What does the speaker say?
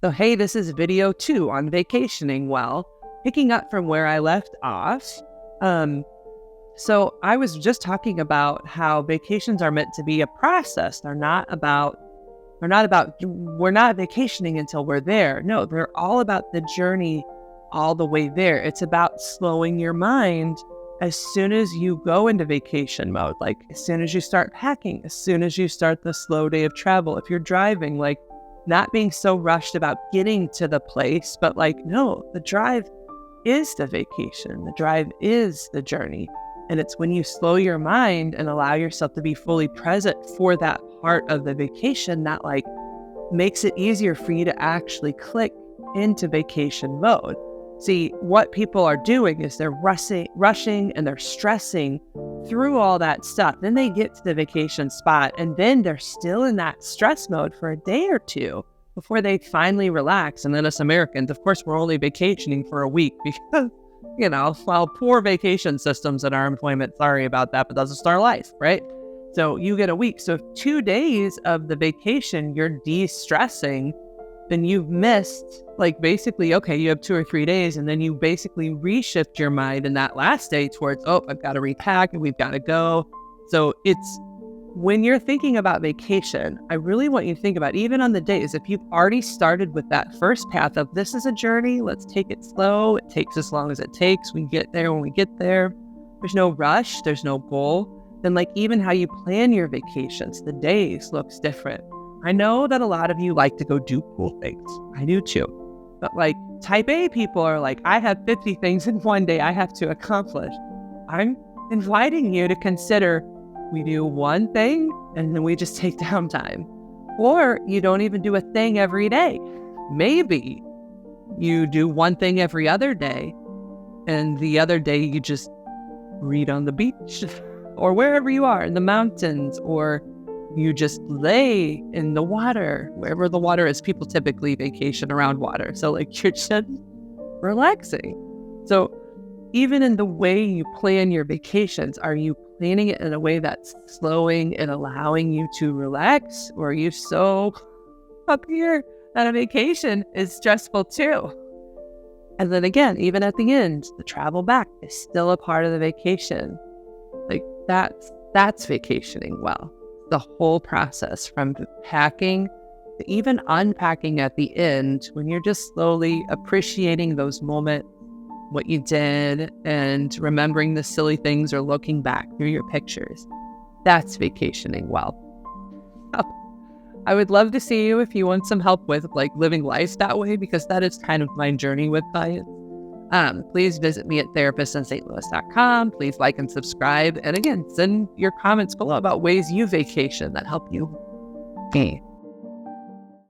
So, hey, this is video 2 on vacationing well, picking up from where I left off. So I was just talking about how vacations are meant to be a process. We're not vacationing until we're there. No, they're all about the journey all the way there. It's about slowing your mind as soon as you go into vacation mode, like as soon as you start packing, as soon as you start the slow day of travel. If you're driving, like not being so rushed about getting to the place, but like, no, the drive is the vacation. The drive is the journey. And it's when you slow your mind and allow yourself to be fully present for that part of the vacation that like makes it easier for you to actually click into vacation mode. See, what people are doing is they're rushing and they're stressing through all that stuff. Then they get to the vacation spot and then they're still in that stress mode for a day or two before they finally relax. And then us Americans, of course, we're only vacationing for a week because, poor vacation systems in our employment, sorry about that, but that's just our life, right? So you get a week. So if 2 days of the vacation, you're de-stressing, then you've missed, like basically, okay, you have 2 or 3 days, and then you basically reshift your mind in that last day towards, I've got to repack and we've got to go. So it's when you're thinking about vacation, I really want you to think about, even on the days, if you've already started with that first path of this is a journey, let's take it slow. It takes as long as it takes. We get there when we get there. There's no rush. There's no goal. Then like even how you plan your vacations, the days looks different. I know that a lot of you like to go do cool things. I do too. But like type A people are like, I have 50 things in one day I have to accomplish. I'm inviting you to consider we do one thing and then we just take downtime. Or you don't even do a thing every day. Maybe you do one thing every other day and the other day you just read on the beach or wherever you are in the mountains, or you just lay in the water, wherever the water is. People typically vacation around water. So like you're just relaxing. So even in the way you plan your vacations, are you planning it in a way that's slowing and allowing you to relax? Or are you so up here that a vacation is stressful too? And then again, even at the end, the travel back is still a part of the vacation. Like that's vacationing well. The whole process from packing to even unpacking at the end, when you're just slowly appreciating those moments, what you did, and remembering the silly things or looking back through your pictures. That's vacationing well. I would love to see you if you want some help with like living life that way, because that is kind of my journey with clients. Please visit me at therapistintstlouis.com. Please like and subscribe. And again, send your comments below about ways you vacation that help you. Okay.